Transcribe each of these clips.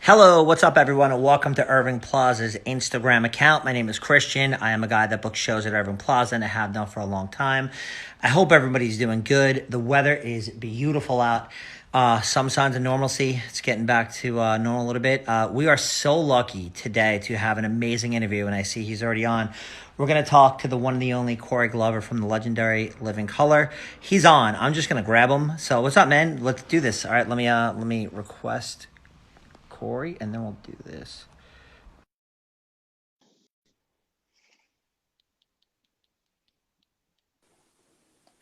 Hello, what's up, everyone, and welcome to Irving Plaza's Instagram account. My name is Christian. I am a guy that books shows at Irving Plaza, and I have done for a long time. I hope everybody's doing good. The weather is beautiful out. Some signs of normalcy. It's getting back to normal a little bit. We are so lucky today to have an amazing interview, and I see he's already on. We're going to talk to the one and the only Corey Glover from the legendary Living Color. He's on. I'm just going to grab him. So what's up, man? Let's do this. All right, let me request Corey, and then we'll do this.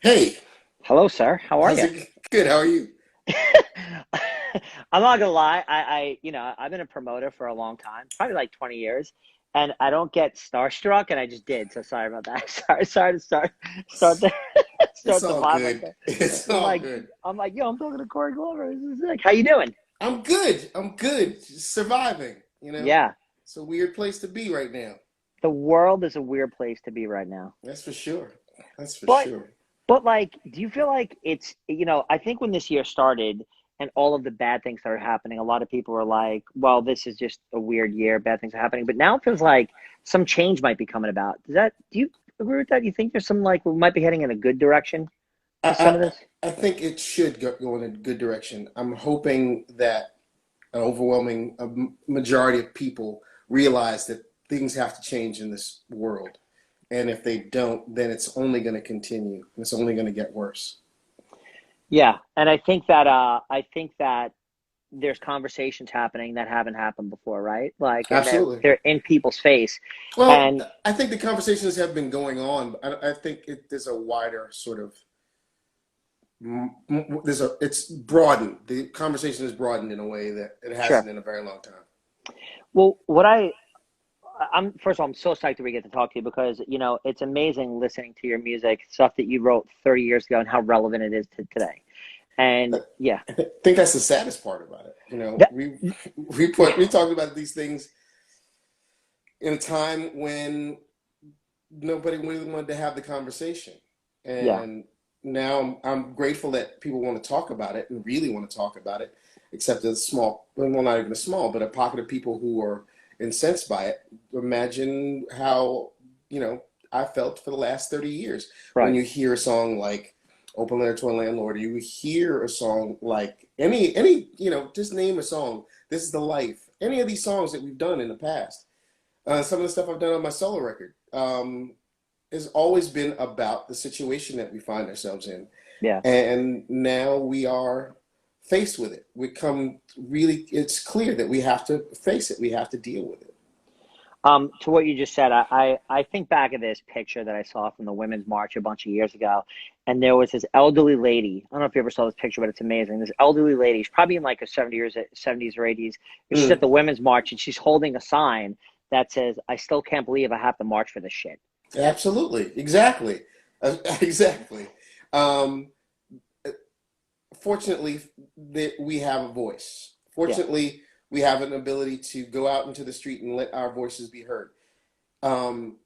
Hey, Hello, sir. How are how's you? it? Good. How are you? I'm not gonna lie. I've been a promoter for a long time, probably like 20 years, and I don't get starstruck, and I just did. So sorry about that. Sorry to start the It's start the all vibe like good. that. It's I'm all like, good. yo, I'm talking to Corey Glover. This is sick. How you doing? I'm good. I'm good. Just surviving. Yeah, It's a weird place to be right now. the world is a weird place to be right now. That's for sure. That's for But sure. But like, do you feel like I think when this year started and all of the bad things started happening, a lot of people were like, well, this is just a weird year, bad things are happening. But now it feels like some change might be coming about. Do you agree with that? You think there's some like we might be heading in a good direction I with some of I, this? I think it should go in a good direction. I'm hoping that an overwhelming majority of people realize that things have to change in this world, and if they don't, then it's only going to continue. It's only going to get worse. Yeah. And I think that there's conversations happening that haven't happened before, right? Like, and Absolutely. they're in people's face. Well, And I think the conversations have been going on, but I think there's a wider sort of it's broadened. The conversation is broadened in a way that it sure. hasn't in a very long time. Well, I'm first of all, I'm so psyched that we get to talk to you because it's amazing listening to your music, stuff that you wrote 30 years ago, and how relevant it is to today. And yeah, I think that's the saddest part about it. that We talked about these things in a time when nobody really wanted to have the conversation, yeah, and now I'm grateful that people want to talk about it and really want to talk about it, except a small, well, not even a small, but a pocket of people who are incensed by it. Imagine how, you know, I felt for the last 30 years when right. you hear a song like Open Letter to a Landlord, or you hear a song like just name a song, This is the Life, any of these songs that we've done in the past. Some of the stuff I've done on my solo record has always been about the situation that we find ourselves in. Yeah. And now we are faced with it. It's clear that we have to face it. We have to deal with it. To what you just said, I think back at this picture that I saw from the Women's March a bunch of years ago, and there was this elderly lady. I don't know if you ever saw this picture, but it's amazing. This elderly lady, she's probably in like her 70s or 80s, but she's at Mm, the Women's March and she's holding a sign that says, "I still can't believe I have to march for this shit." absolutely. Exactly. Exactly. Um, Fortunately, that we have a voice. Yeah. Fortunately, we have an ability to go out into the street and let our voices be heard. Um,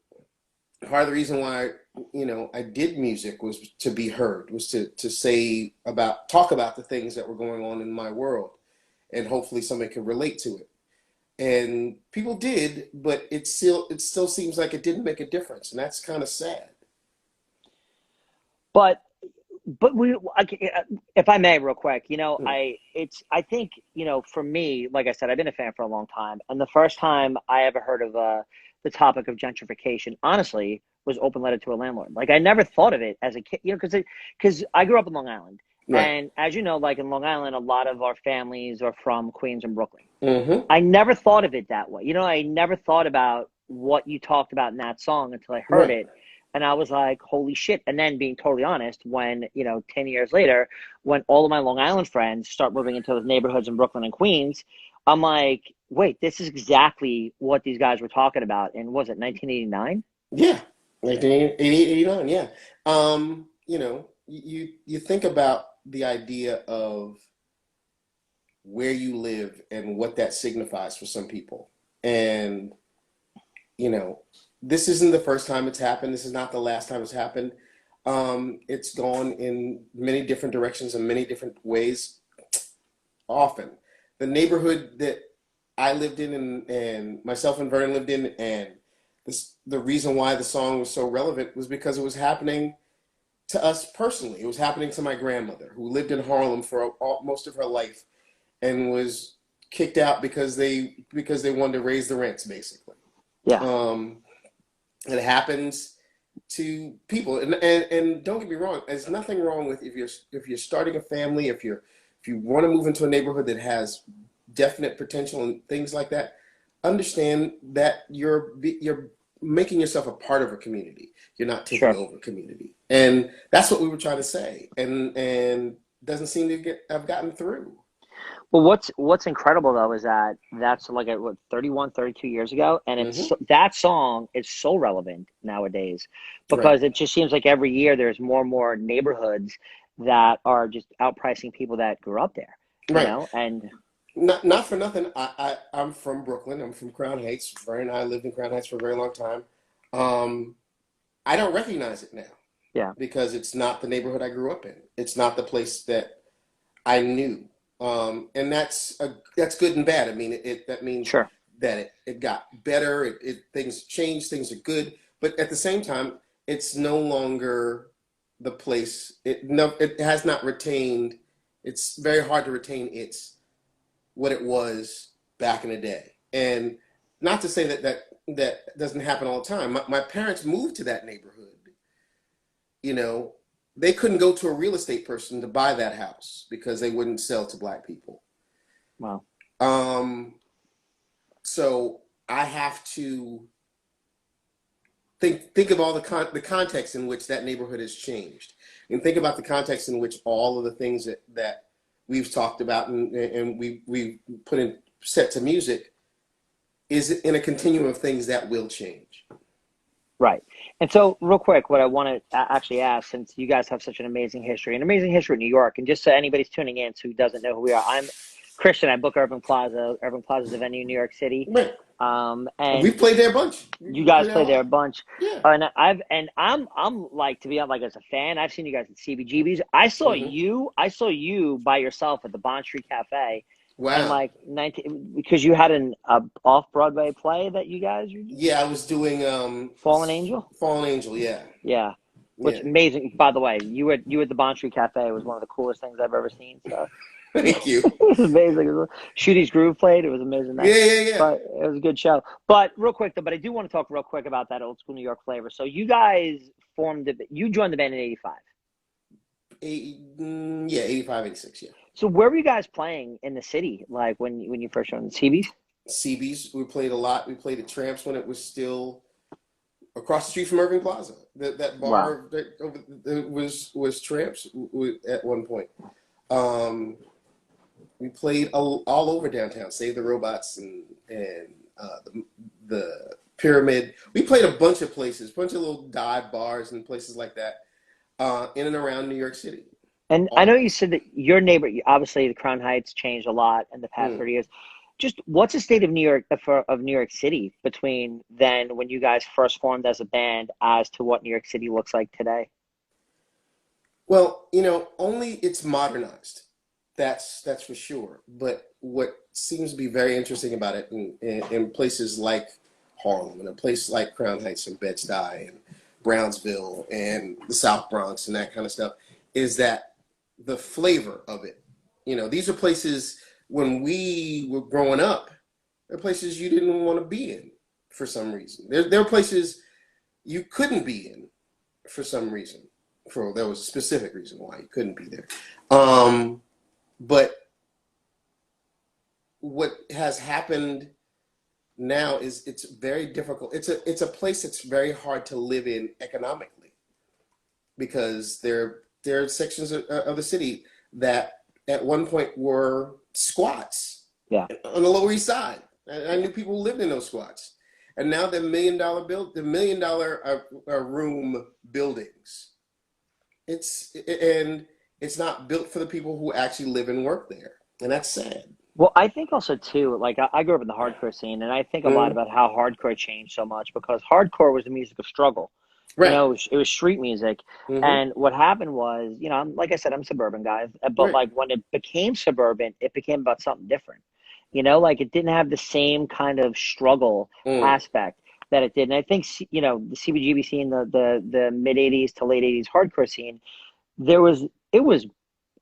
Part of the reason why I did music was to be heard, was to talk about the things that were going on in my world, and hopefully somebody could relate to it. And people did, but it still seems like it didn't make a difference, and that's kind of sad. But if I may, real quick, Mm, I think, for me, like I said, I've been a fan for a long time, and the first time I ever heard of the topic of gentrification, honestly, was Open Letter to a Landlord. Like I never thought of it as a kid, because I grew up in Long Island, right. and as you know, like in Long Island, a lot of our families are from Queens and Brooklyn. Hmm. I never thought of it that way. I never thought about what you talked about in that song until I heard Right. it. And I was like, holy shit. And then being totally honest, when, 10 years later, when all of my Long Island friends start moving into those neighborhoods in Brooklyn and Queens, I'm like, wait, this is exactly what these guys were talking about. And was it 1989? Yeah. 1988, 89. Yeah. You think about the idea of where you live and what that signifies for some people. And, you know, this isn't the first time it's happened. This is not the last time it's happened. It's gone in many different directions and many different ways often. The neighborhood that I lived in, and myself and Vernon lived in, and the reason why the song was so relevant was because it was happening to us personally. It was happening to my grandmother, who lived in Harlem for most of her life and was kicked out because they wanted to raise the rents, basically. Yeah. It happens to people, and don't get me wrong. There's nothing wrong with if you're starting a family, if you want to move into a neighborhood that has definite potential and things like that. Understand that you're making yourself a part of a community. You're not taking Sure. over a community, and that's what we were trying to say. And doesn't seem to have gotten through. Well, what's incredible though is that that's like what 31, 32 years ago, and Hmm. that song is so relevant nowadays Right. because it just seems like every year there's more and more neighborhoods that are just outpricing people that grew up there, Right. and Not for nothing. I'm from Brooklyn. I'm from Crown Heights. Vern and I lived in Crown Heights for a very long time. Um, I don't recognize it now yeah, because it's not the neighborhood I grew up in. It's not the place that I knew. And that's good and bad. I mean, that means sure, that it got better. Things changed. Things are good. But at the same time, it's no longer the place. It has not retained. It's very hard to retain what it was back in the day. And not to say that doesn't happen all the time. My parents moved to that neighborhood. You know, they couldn't go to a real estate person to buy that house because they wouldn't sell to black people. wow, Um, so I have to think of all the context in which that neighborhood has changed, and think about the context in which all of the things that we've talked about and we put in set to music is in a continuum of things that will change. right. And so, real quick, what I want to actually ask, since you guys have such an amazing history in New York, and just so anybody's tuning in who doesn't know who we are, I'm Christian. I book Urban Plaza. Urban Plaza is a venue in New York City. Right. And We've played there a bunch. you We guys played there a play there a lot. bunch, Yeah. and I'm like, to be honest, like, as a fan, I've seen you guys at CBGB's. Hmm. I saw you by yourself at the Bond Street Cafe, and Wow. like 19 because you had an off Broadway play that you guys were doing, Yeah, I was doing Fallen Angel. Fallen Angel. Yeah. Yeah, which Yeah. amazing. By the way, you at the Bond Street Cafe was one of the coolest things I've ever seen. So Thank you. it was amazing. Shooty's Groove played. It was an amazing night. Yeah, yeah, yeah. But it was a good show. But real quick though, but I do want to talk real quick about that old school New York flavor. So you guys you joined the band in '85. Yeah, 85, 86. Yeah. So where were you guys playing in the city? Like when you first joined the CBs? CB's, we played a lot. We played at Tramps when it was still across the street from Irving Plaza. That Wow. bar was Tramps at one point. Um, we played all over downtown. Save the Robots and the Pyramid. We played a bunch of places, a bunch of little dive bars and places like that in and around New York City. And I know All, you said that your neighbor, obviously the Crown Heights changed a lot in the past mm. 30 years. Just what's the state of New York of New York City between then when you guys first formed as a band as to what New York City looks like today? Well, only it's modernized. That's for sure. But what seems to be very interesting about it in places like Harlem and a place like Crown Heights and Bed-Stuy and Brownsville and the South Bronx and that kind of stuff is that the flavor of it. These are places when we were growing up, they're places you didn't want to be in for some reason. There are places you couldn't be in for some reason. There was a specific reason why you couldn't be there. But what has happened now is it's very difficult. It's a place that's very hard to live in economically because there are sections of the city that at one point were squats Yeah. on the Lower East Side. I Yeah. knew people who lived in those squats, and now the $1 million room buildings. It's not built for the people who actually live and work there, and that's sad. Well, I think also too, like I grew up in the hardcore scene, and I think a lot Mm, about how hardcore changed so much because hardcore was the music of struggle. right. It was street music, Hmm. and what happened was, like I said, I'm a suburban guy, but Right. like when it became suburban, it became about something different. You know, like it didn't have the same kind of struggle Mm, aspect that it did. And I think, you know, the CBGB scene, the mid 80s to late 80s hardcore scene, there was, it was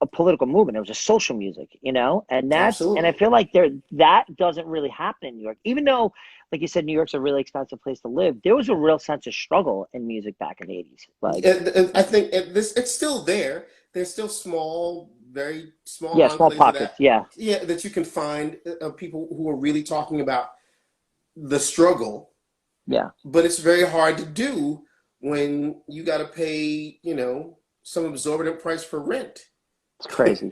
a political movement. It was a social music, you know, and I absolutely. feel like that doesn't really happen in New York, even though, like you said, New York's a really expensive place to live. There was a real sense of struggle in music back in the 80s. Like, And I think it's still there. There's still small, very small yeah, small enclaves of pockets. that. Yeah. Yeah, that you can find people who are really talking about the struggle, Yeah. but it's very hard to do when you got to pay, some exorbitant price for rent. It's crazy.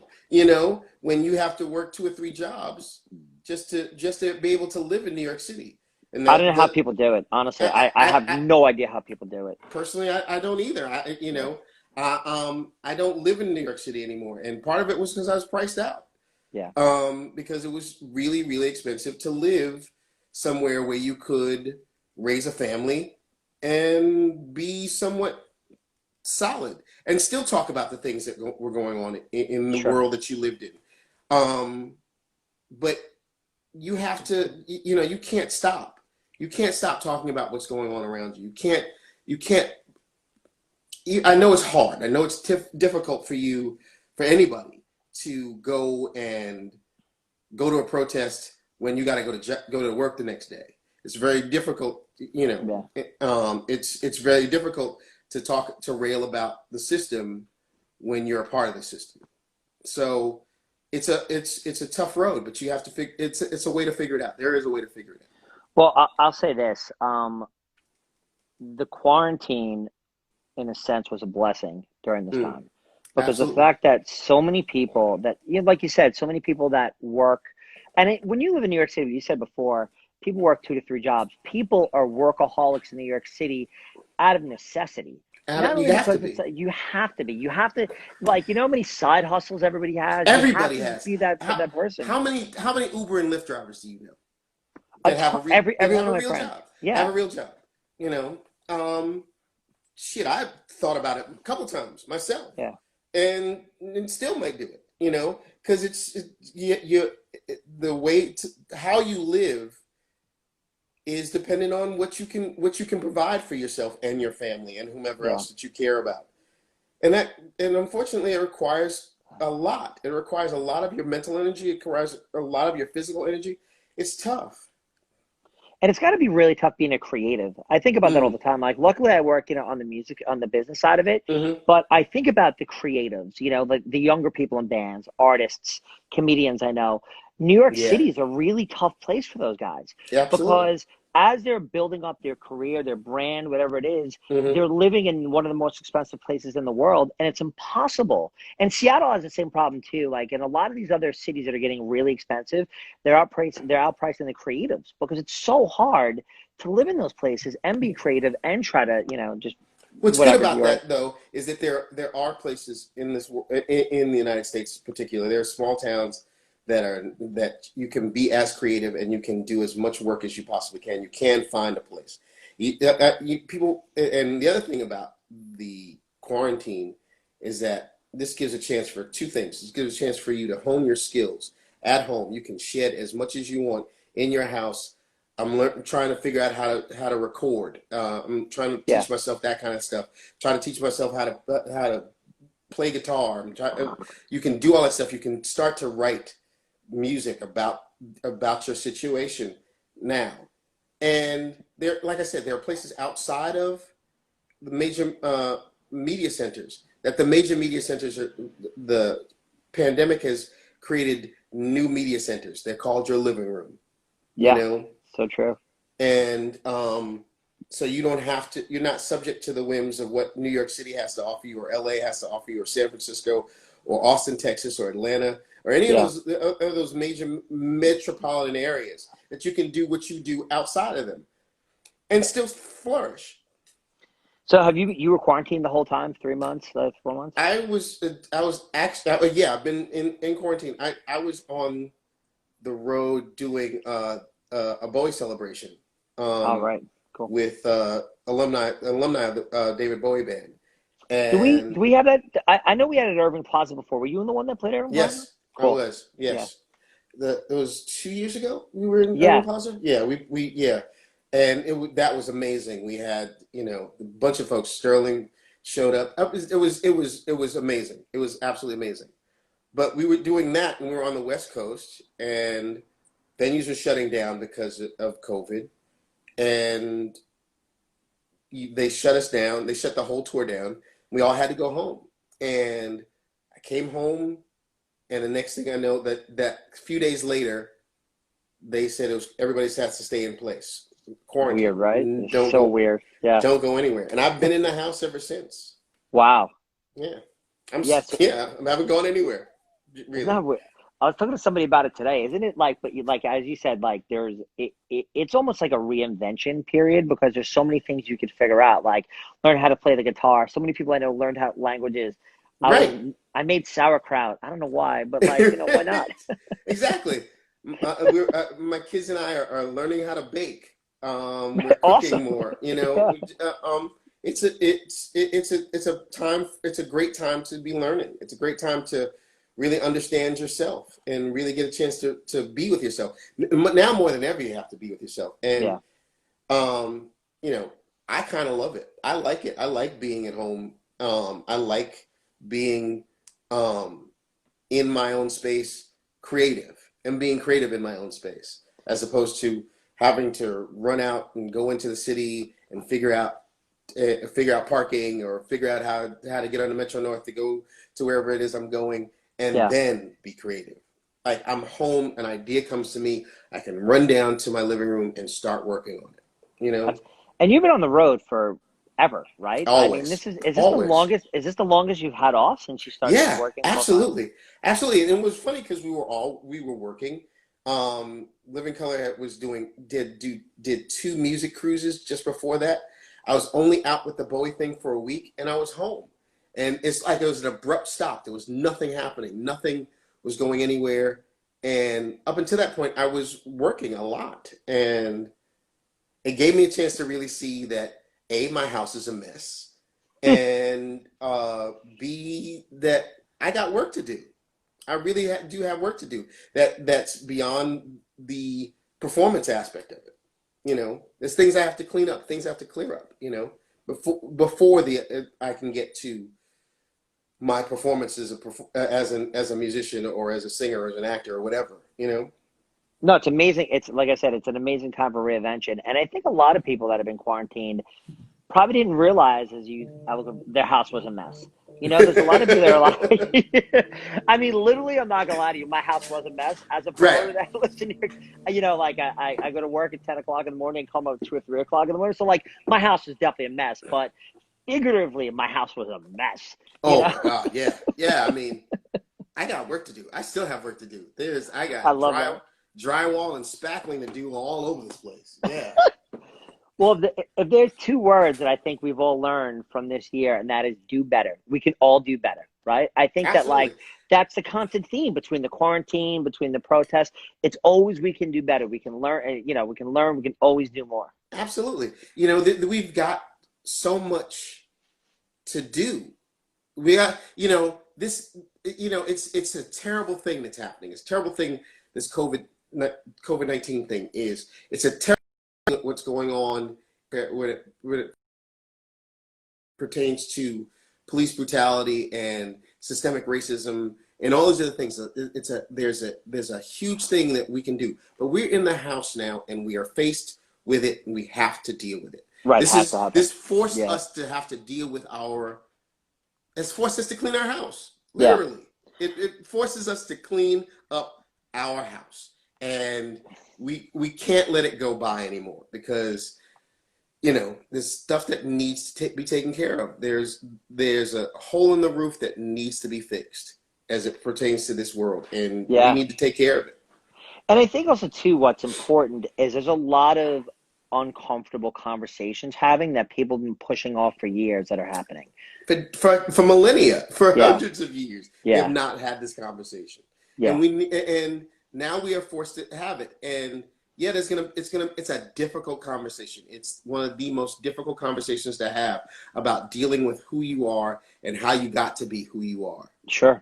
When you have to work two or three jobs just to be able to live in New York City. And I don't know how people do it. Honestly, I have I no idea how people do it. personally, I don't either. Yeah. I don't live in New York City anymore, and part of it was because I was priced out. Yeah. Because it was really, really expensive to live somewhere where you could raise a family and be somewhat solid and still talk about the things that were going on in the Sure. world that you lived in. Um, but you have to, you can't stop. You can't stop talking about what's going on around you. You can't, I know it's hard. I know it's difficult for you, for anybody to go to a protest when you got to go to work the next day. It's very difficult, Yeah. it's very difficult to rail about the system when you're a part of the system. So it's a tough road, but you have to figure it's a way to figure it out. There is a way to figure it out. Well, I'll say this. The quarantine, in a sense, was a blessing during this Mm, time because the absolutely. fact that so many people that, you know, like you said, so many people that work, and when you live in New York City, you said before, people work 2 to 3 jobs. People are workaholics in New York City out of necessity. Not You only have to because it's be. you have to be, you have to, like, you know how many side hustles everybody has. You have Everybody to has. be that How that person. how many Uber and Lyft drivers do you know that have Every have one a of my real friends. job? Have Yeah, a real job. You know, um, shit. I've thought about it a couple times myself, yeah, and still might do it. Because the way how you live is dependent on what you can provide for yourself and your family and whomever yeah. else that you care about. And unfortunately, it requires a lot. It requires a lot of your mental energy. It requires a lot of your physical energy. It's tough. And it's got to be really tough being a creative. I think about that all Mm, the time. Like, luckily, I work, you know, on the music, on the business side of it. hmm But I think about the creatives, you know, the younger people in bands, artists, comedians I know. New York Yeah, City is a really tough place for those guys absolutely. because as they're building up their career, their brand, whatever it is, hmm they're living in one of the most expensive places in the world. And it's impossible. And Seattle has the same problem too. Like in a lot of these other cities that are getting really expensive, they're outpricing the creatives because it's so hard to live in those places and be creative and try to, you know, just What's good whatever about your that, though, is that there are places in the United States, in particular. There are small towns that you can be as creative and you can do as much work as you possibly can. You can find a place. People, and the other thing about the quarantine is that this gives a chance for two things. This gives a chance for you to hone your skills at home. You can shed as much as you want in your house. Trying to figure out how to record. I'm trying to yeah. teach myself that kind of stuff. Trying to teach myself how to play guitar. You can do all that stuff. You can start to write music about your situation now. And there, like I said, there are places outside of the major media centers that the major media centers are. The pandemic has created new media centers. They're called your living room. You Yeah. know, So true. and so you're not subject to the whims of what New York City has to offer you, or LA has to offer you, or San Francisco, or Austin, Texas, or Atlanta, or any Yeah. of those major metropolitan areas that you can do what you do outside of them and still flourish. So have you were quarantined the whole time, 3 months, 4 months? I was actually, yeah, I've been in quarantine. I was on the road doing a Bowie celebration. All Um, right. Cool. with alumni of the David Bowie band. Do And we have that? I know we had it at Irving Plaza before. Were you in the one that played Irving Plaza? yes, I Cool. was. Yeah. Yes. it was 2 years ago we were in Irving Yeah. Plaza. Yeah, yeah, and that was amazing. We had a bunch of folks. Sterling showed up. It was amazing. It was absolutely amazing. But we were doing that, and we were on the West Coast, and venues were shutting down because of COVID, and they shut us down. They shut the whole tour down. We all had to go home, and I came home, and the next thing I know, that few days later, they said everybody has to stay in place, Weird, right? quarantine. It's so weird. Yeah. Don't go anywhere. And I've been in the house ever since. Wow. Yeah, Yes. yeah. I haven't gone anywhere, It's really. not. I was talking to somebody about it today. Isn't it like, but like as you said, like it's almost like a reinvention period because there's so many things you could figure out. Like learn how to play the guitar. So many people I know learned how languages. Right. I made sauerkraut. I don't know why, but like why not? Exactly. My kids and I are learning how to bake. We're Awesome. cooking more. Yeah. It's a great time to be learning. It's a great time to really understand yourself and really get a chance to be with yourself. Now more than ever, you have to be with yourself. And Yeah. um, I kind of love it. I like it. I like being at home. I like being um, in my own space, creative, and being creative in my own space, as opposed to having to run out and go into the city and figure out parking or figure out how to get on the Metro North to go to wherever it is I'm going, and Yeah. then be creative. Like I'm home, an idea comes to me, I can run down to my living room and start working on it. You know, That's, and you've been on the road for ever, right? I mean, always, is this the always. longest? Is this the longest you've had off since you started Yeah, working full time? absolutely, absolutely. And it was funny because we were working. Living Color did two music cruises just before that. I was only out with the Bowie thing for a week, and I was home. And it's like it was an abrupt stop. There was nothing happening. Nothing was going anywhere. And up until that point, I was working a lot, and it gave me a chance to really see that A, my house is a mess, and B, that I got work to do. I really do have work to do. That's beyond the performance aspect of it. There's things I have to clean up, things I have to clear up. Before I can get to my performance as a musician or as a singer or as an actor or whatever. No, it's amazing. It's like I said, it's an amazing time for reinvention. And I think a lot of people that have been quarantined probably didn't realize their house was a mess. There's a lot of people that are like, I mean, literally, I'm not gonna lie to you, my house was a mess. As a Right. promoter that listen here, like I go to work at 10 o'clock in the morning, come up at 2 or 3 o'clock in the morning. So like my house is definitely a mess, but figuratively, my house was a mess. You Oh know, my God. Yeah. Yeah. I mean, I got work to do. I still have work to do. I I got love that. drywall and spackling to do all over this place. Yeah. Well, if there's two words that I think we've all learned from this year, and that is do better. We can all do better, right? I think that Absolutely. like that's the constant theme between the quarantine, between the protests. It's always we can do better. We can learn, we can learn. We can always do more. Absolutely. We've got so much to do. We got, this, it's a terrible thing that's happening. It's a terrible thing. This COVID-19 thing is. It's a terrible thing what's going on when it pertains to police brutality and systemic racism and all those other things. There's a huge thing that we can do, but we're in the house now and we are faced with it and we have to deal with it. Right, has to happen. This forced Yeah, us to have to deal with it's forced us to clean our house. yeah. Literally. It forces us to clean up our house. And we can't let it go by anymore because there's stuff that needs to be taken care of. There's a hole in the roof that needs to be fixed as it pertains to this world, and we Yeah. need to take care of it. And I think also too, what's important is there's a lot of uncomfortable conversations having that people have been pushing off for years that are happening. For millennia, for Yeah, hundreds of years, we have yeah, not had this conversation, yeah. and now we are forced to have it. And yeah, it's a difficult conversation. It's one of the most difficult conversations to have about dealing with who you are and how you got to be who you are. Sure.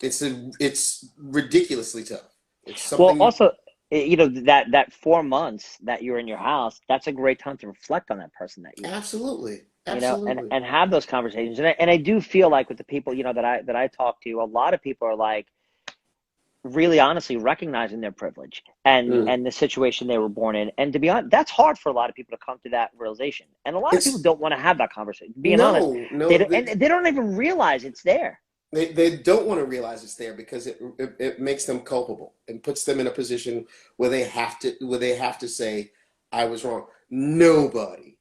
It's ridiculously tough It's Well, something. also, you know, that 4 months that you're in your house, that's a great time to reflect on that person that you are. Absolutely, You know, absolutely. and have those conversations. And I do feel like with the people, you know, that I talk to, a lot of people are like really honestly recognizing their privilege Mm. and the situation they were born in. And to be honest, that's hard for a lot of people to come to that realization. And a lot of people It's don't want to have that conversation. Being honest, no, they no. don't, and they don't even realize it's there. They don't want to realize it's there because it makes them culpable and puts them in a position where they have to say, I was wrong. Nobody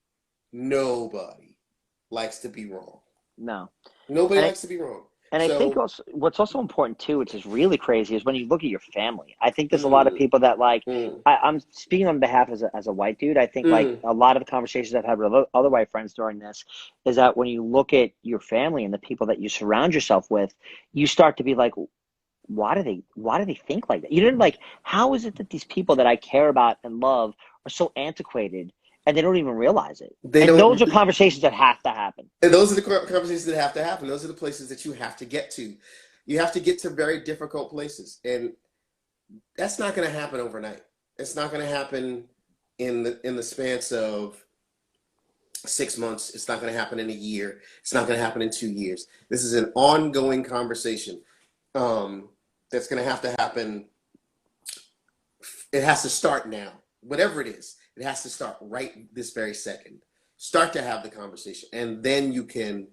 likes to be wrong. No. Nobody And I, likes to be wrong. And I think So, also what's also important too, which is really crazy, is when you look at your family. I think there's a lot of mm, people that like. mm, I'm speaking on behalf as a white dude. I think like mm, a lot of the conversations I've had with other white friends during this is that when you look at your family and the people that you surround yourself with, you start to be like, why do they think like that? You know, like how is it that these people that I care about and love are so antiquated and they don't even realize it? they And those don't. are conversations that have to happen. And those are the conversations that have to happen. Those are the places that you have to get to. You have to get to very difficult places, and that's not going to happen overnight. It's not going to happen in the spans of 6 months. It's not going to happen in a year. It's not going to happen in 2 years. This is an ongoing conversation um, that's going to have to happen. It has to start now. Whatever it is, it has to start right this very second. Start to have the conversation, and then you can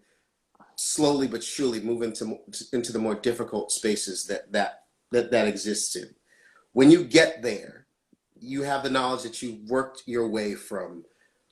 slowly but surely move into the more difficult spaces that exists in. When you get there, you have the knowledge that you've worked your way from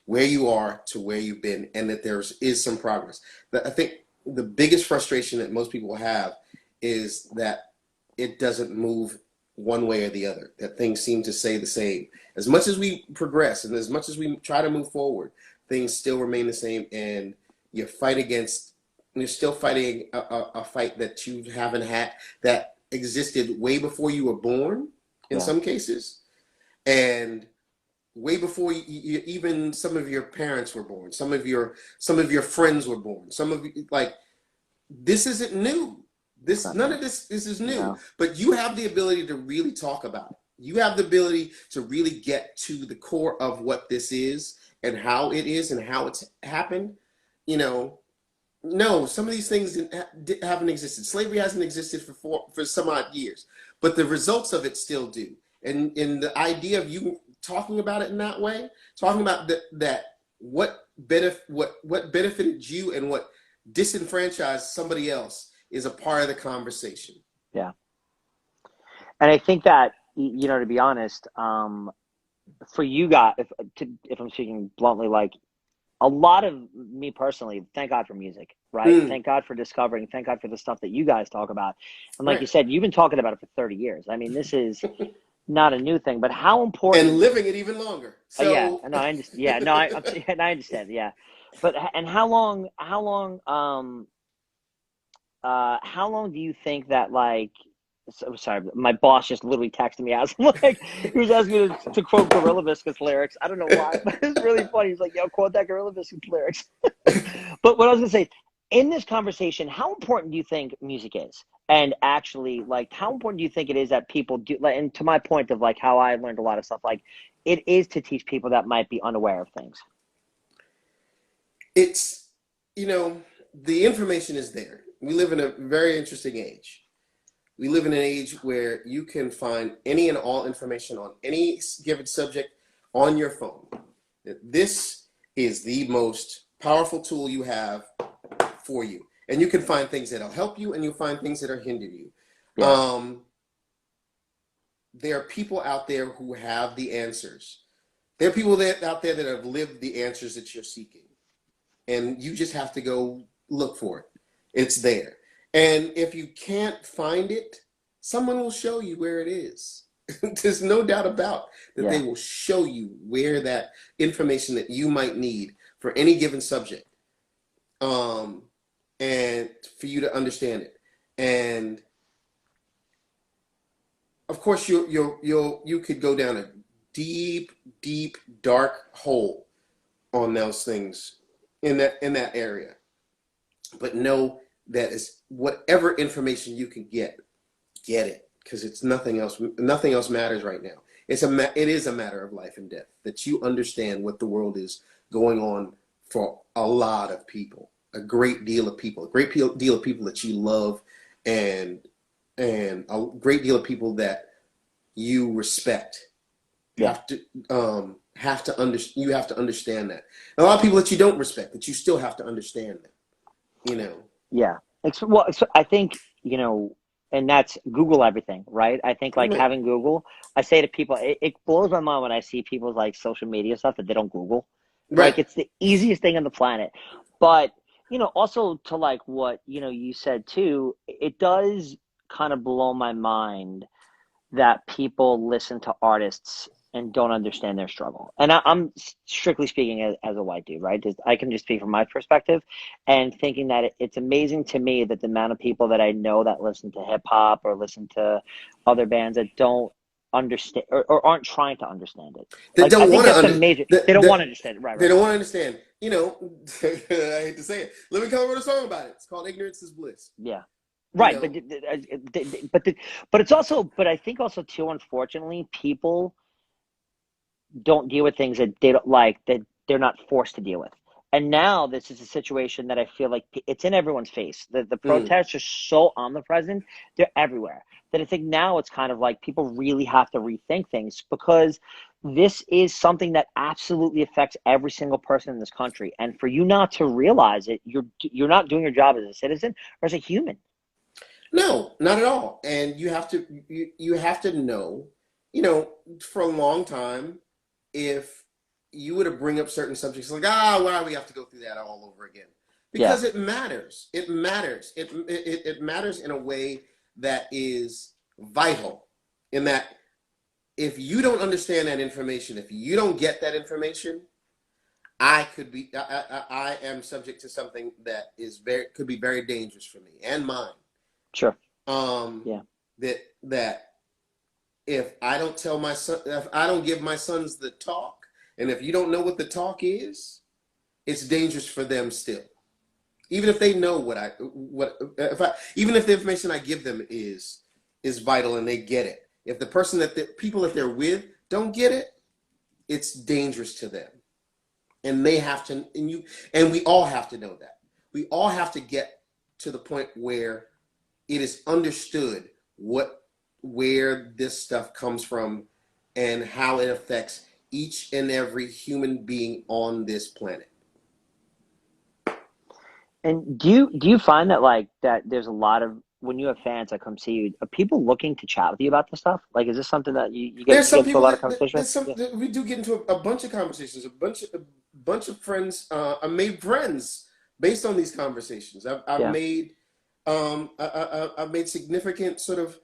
where you are to where you've been, and that there is some progress. I think the biggest frustration that most people have is that it doesn't move one way or the other, that things seem to stay the same. As much as we progress and as much as we try to move forward, things still remain the same, and you fight against, you're still fighting a fight that you haven't had, that existed way before you were born in Yeah. some cases, and way before even some of your parents were born, some of your friends were born, some of you, like, this isn't new. It's This not None new. of this is new. No. But you have the ability to really talk about it. You have the ability to really get to the core of what this is and how it is and how it's happened. You know, no, some of these things haven't existed. Slavery hasn't existed for some odd years, but the results of it still do. And the idea of you talking about it in that way, talking about that what benefited you and what disenfranchised somebody else is a part of the conversation. Yeah. And I think that, you know, to be honest, for you guys, if I'm speaking bluntly, like a lot of me personally, thank God for music, right? Mm, Thank God for discovering, thank God for the stuff that you guys talk about. And like you right. said, you've been talking about it for 30 years. I mean, this is not a new thing, but how And important, living it even longer. yeah, So no, I understand. Yeah, no, and I understand. Yeah. But, and how long do you think that like, so, sorry, my boss just literally texted me. I was like, he was asking me to quote Gorilla Biscuits lyrics. I don't know why, but it's really funny. He's like, yo, quote that Gorilla Biscuits lyrics. But what I was gonna say, in this conversation, how important do you think music is? And actually, like, how important do you think it is that people do? Like, and to my point of like how I learned a lot of stuff, like, it is to teach people that might be unaware of things. it's, the information is there. We live in a very interesting age. We live in an age where you can find any and all information on any given subject on your phone. This is the most powerful tool you have for you. And you can find things that'll help you, and you'll find things that'll hinder you. Yeah, Um, there are people out there who have the answers. There are people out there that have lived the answers that you're seeking. And you just have to go look for it. It's there. And if you can't find it, someone will show you where it is. There's no doubt about that they yeah, will show you where that information that you might need for any given subject, um, and for you to understand it. And of course, you could go down a deep, deep, dark hole on those things in that area. But know that is whatever information you can get it. because it's nothing else. Nothing else matters right now. It is a matter of life and death, that you understand what the world is going on for a lot of people, a great deal of people, a great deal of people that you love, and a great deal of people that you respect. You have to understand that. And a lot of people that you don't respect, that you still have to understand that. You know. Yeah. I think, and that's Google everything, right? I think like having Google, I say to people, it blows my mind when I see people's like social media stuff that they don't Google. Right. Like it's the easiest thing on the planet. But, also to like what, you said too, it does kind of blow my mind that people listen to artists and don't understand their struggle. And I'm strictly speaking as a white dude, right? I can just speak from my perspective, and thinking that it's amazing to me that the amount of people that I know that listen to hip hop or listen to other bands that don't understand or aren't trying to understand it. They don't want to they don't want to understand it. Right. They don't want to understand. I hate to say it. Living Color wrote a song about it. It's called "Ignorance is Bliss." Yeah. Right, but it's also, but I think also too, unfortunately, people don't deal with things that they don't like, that they're not forced to deal with. And now this is a situation that I feel like it's in everyone's face. The protests are so omnipresent, they're everywhere, that I think now it's kind of like people really have to rethink things, because this is something that absolutely affects every single person in this country. And for you not to realize it, you're not doing your job as a citizen or as a human. No, not at all. And you have to know, for a long time, if you were to bring up certain subjects, like, why do we have to go through that all over again? Because it matters. It matters. It matters in a way that is vital, in that if you don't understand that information, if you don't get that information, I am subject to something that could be very dangerous for me and mine. Sure. That if I don't tell my son, if I don't give my sons the talk, and if you don't know what the talk is, it's dangerous for them still. Even if they know even if the information I give them is vital and they get it. If the person people that they're with don't get it, it's dangerous to them. And they have to, and we all have to know that. We all have to get to the point where it is understood where this stuff comes from and how it affects each and every human being on this planet. And do you find that like that there's a lot of, when you have fans that come see you, are people looking to chat with you about this stuff? Like, is this something that you get into a lot of conversations? We do get into a bunch of conversations, a bunch of friends. I made friends based on these conversations. I've made significant sort of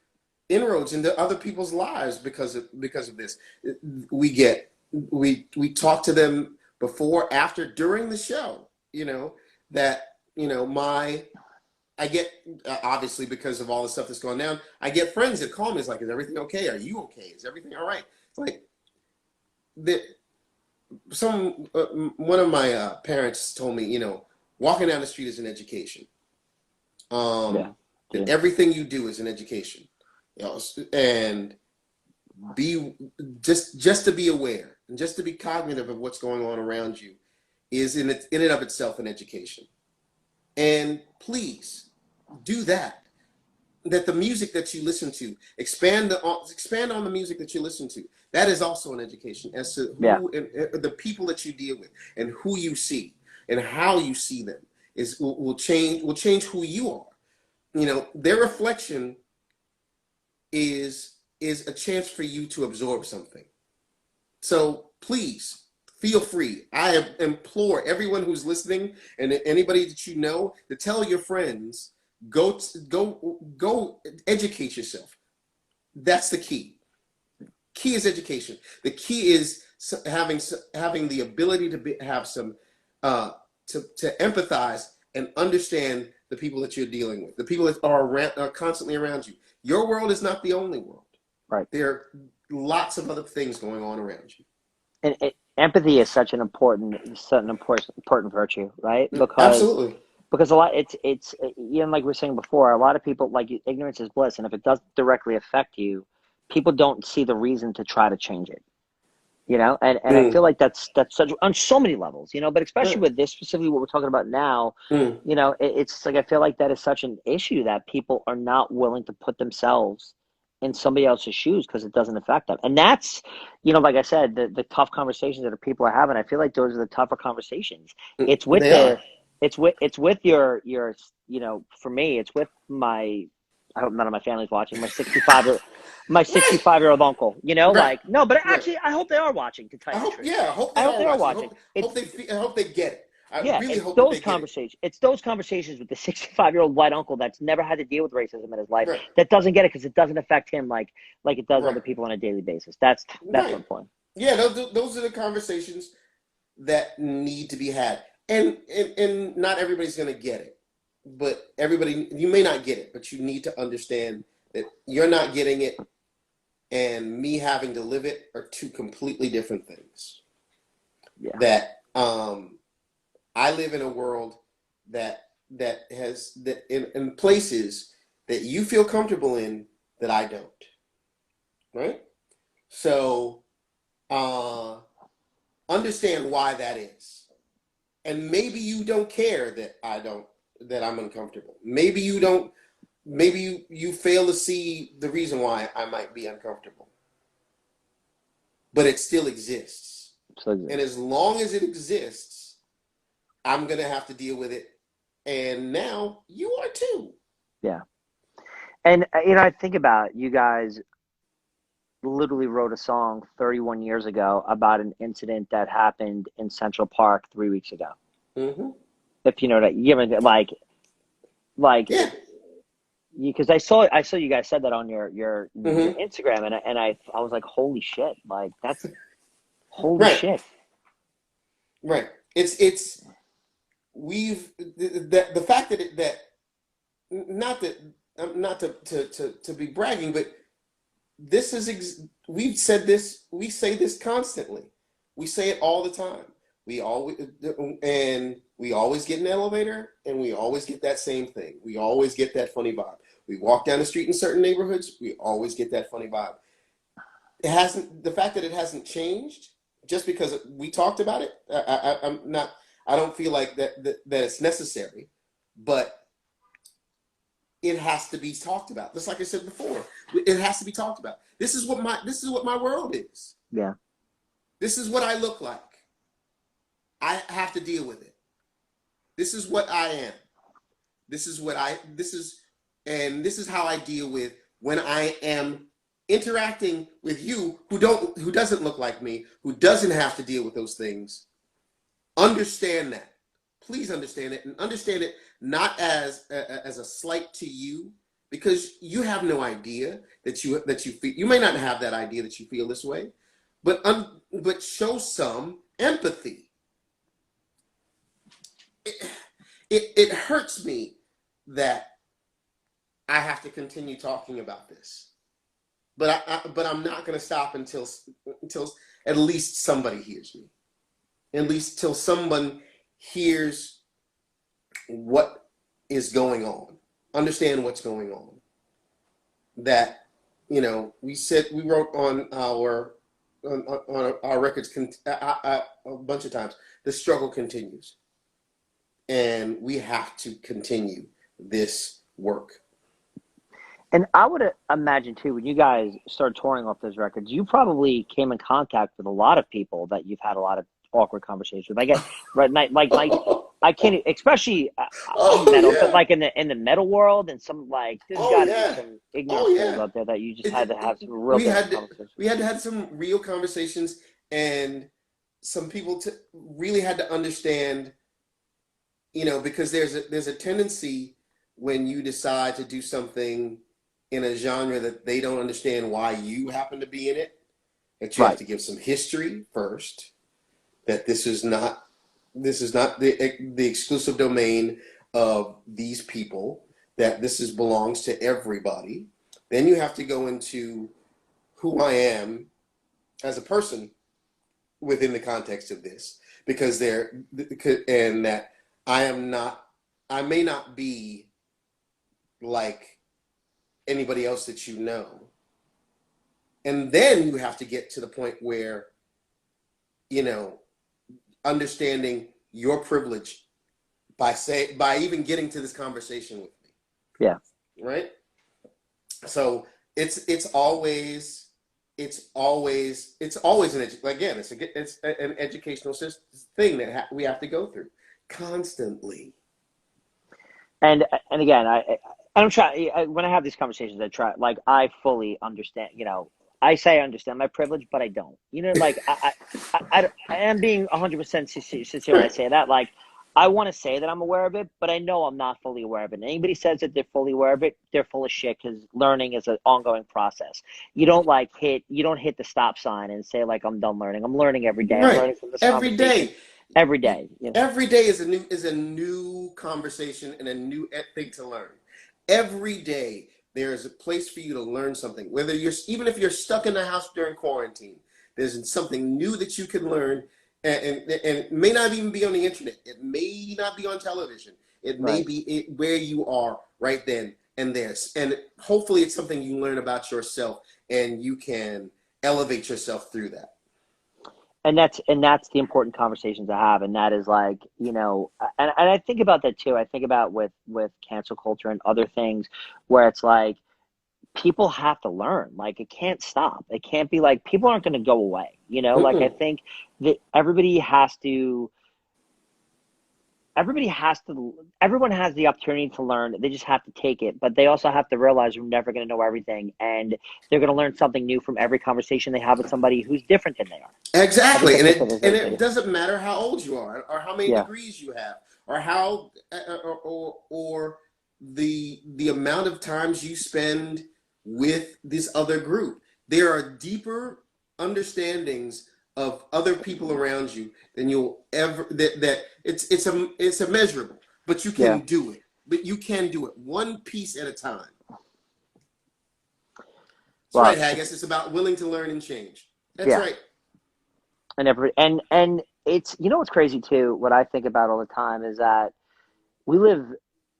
inroads into other people's lives because of this. We talk to them before, after, during the show. I get, obviously because of all the stuff that's going down, I get friends that call me. It's like, is everything okay? Are you okay? Is everything all right? It's like one of my parents told me, walking down the street is an education. That everything you do is an education, and be just to be aware and just to be cognitive of what's going on around you is in and of itself an education. And please do that. That the music that you listen to, expand on the music that you listen to. That is also an education as to who and the people that you deal with, and who you see and how you see them will change who you are. Their reflection is a chance for you to absorb something. So please feel free. I implore everyone who's listening and anybody that you know to tell your friends, go educate yourself. That's the key. Key is education. The key is having the ability to have some to empathize and understand the people that you're dealing with, the people that are constantly around you. Your world is not the only world. Right. There are lots of other things going on around you. And empathy is such an important virtue, right? Because Absolutely. because a lot it's like we were saying before, a lot of people, like, ignorance is bliss, and if it does directly affect you, people don't see the reason to try to change it. And I feel Mm, like that's such on so many levels, but especially right. with this specifically what we're talking about now. Mm, It's like I feel like that is such an issue that people are not willing to put themselves in somebody else's shoes because it doesn't affect them. And that's, like I said, the tough conversations that people are having. I feel like those are the tougher conversations. It's with they are. it's with your for me, it's with my, I hope none of my family's watching, my Right. 65-year-old uncle, Right. like, no, but Right. actually I hope they are watching, to tell I you the hope. truth. Yeah. I hope I they hope are they are watching. watching. I hope they get it. I Yeah, really hope that they get it. it's those conversations with the 65-year-old white uncle that's never had to deal with racism in his life, Right. that doesn't get it because it doesn't affect him like it does Right. other people on a daily basis. That's Right. my point. Yeah. Those are the conversations that need to be had, and not everybody's going to get it, but everybody, you may not get it, but you need to understand that you're not getting it, and me having to live it are two completely different things. Yeah. That I live in a world that has that in places that you feel comfortable in that I don't, right? So uh, understand why that is, and maybe you don't care that I'm uncomfortable. Maybe you don't. Maybe you fail to see the reason why I might be uncomfortable, but it still exists. So And as long as it exists, I'm gonna have to deal with it. And now you are too. yeah. And I think about you guys literally wrote a song 31 years ago about an incident that happened in Central Park 3 weeks ago. Mm-hmm. If you know that, like Yeah. because I saw you guys said that on your Mm-hmm. Instagram, and I was like, holy shit, like that's holy Right. shit. Right. It's we've the fact that not that not to be bragging, but this is we've said this, we say this constantly, we say it all the time, we always and we always get an elevator, and we always get that same thing, we always get that funny vibe. We walk down the street in certain neighborhoods, we always get that funny vibe. It hasn't, the fact that it hasn't changed just because we talked about it, I'm not, I don't feel like that it's necessary, but it has to be talked about. Just like I said before, it has to be talked about. This is what my world is. Yeah. This is what I look like. I have to deal with it. This is what I am. This is what I this is and this is how I deal with when I am interacting with you who doesn't look like me, who doesn't have to deal with those things. Understand that. Please understand it, and understand it not as a slight to you, because you have no idea that you feel, you may not have that idea that you feel this way, but show some empathy. It hurts me that I have to continue talking about this, but I'm not going to stop until at least somebody hears me, at least till someone hears what is going on, understand what's going on. That, we wrote on our records a bunch of times, the struggle continues, and we have to continue this work. And I would imagine too, when you guys started touring off those records, you probably came in contact with a lot of people that you've had a lot of awkward conversations with. I get right, like I can't, especially I'm Oh metal, but yeah. like in the metal world, and some, like, there's Oh got to be yeah. some Oh ignorant fools yeah. out there that you just had to It, have some real we difficult had to conversations. we had to have some real conversations, and some people really had to understand, because there's a tendency when you decide to do something in a genre that they don't understand why you happen to be in it, that you have Right. to give some history first, that this is not the exclusive domain of these people, that belongs to everybody. Then you have to go into who I am as a person within the context of this, because and that I am not I may not be like anybody else that you know. And then you have to get to the point where, you know, understanding your privilege by even getting to this conversation with me. Yeah. Right. So it's always it's an educational thing that we have to go through constantly. And again, I'm trying, when I have these conversations, I fully understand, you know, I say I understand my privilege, but I don't, you know, like I am being 100% sincere when I say that. Like, I want to say that I'm aware of it, but I know I'm not fully aware of it. And anybody says that they're fully aware of it, they're full of shit, because learning is an ongoing process. You don't hit the stop sign and say like, I'm done learning. I'm learning every day. I'm Right. learning from this Every conversation day. every day. You know? Every day is a new conversation and a new thing to learn. Every day there is a place for you to learn something. Whether even if you're stuck in the house during quarantine, there's something new that you can learn, and it may not even be on the internet. It may not be on television. It may Right. be where you are right then and there. And hopefully it's something you learn about yourself and you can elevate yourself through that. And that's the important conversations to have. And that is like, you know, and I think about that too. I think about with cancel culture and other things where it's like, people have to learn. Like, it can't stop. It can't be like, people aren't going to go away, you know. Like, I Mm-mm. think that everyone has the opportunity to learn. They just have to take it, but they also have to realize we're never going to know everything, and they're going to learn something new from every conversation they have with somebody who's different than they are. I think Exactly, that's and just what it it and is. it doesn't matter how old you are, or how many Yeah. degrees you have, or how or the amount of times you spend with this other group. There are deeper understandings of other people around you than you'll ever that it's immeasurable, but you Yeah. can do it. But you can do it one piece at a time. That's Well, right, Haggis. It's about willing to learn and change. That's yeah. right. And it's, you know, what's crazy too, what I think about all the time is that we live,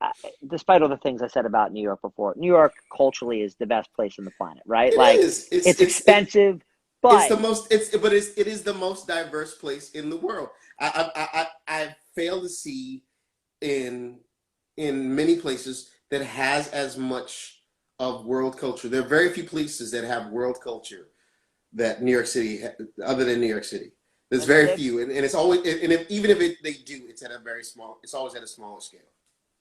uh, despite all the things I said about New York before, New York culturally is the best place on the planet, right? It Like, is. it's expensive, but It is the most diverse place in the world. I fail to see in many places that has as much of world culture. There are very few places that have world culture that New York City, other than New York City. There's and very that's, few, and it's always, and even if they do, it's at a very small. It's always at a smaller scale.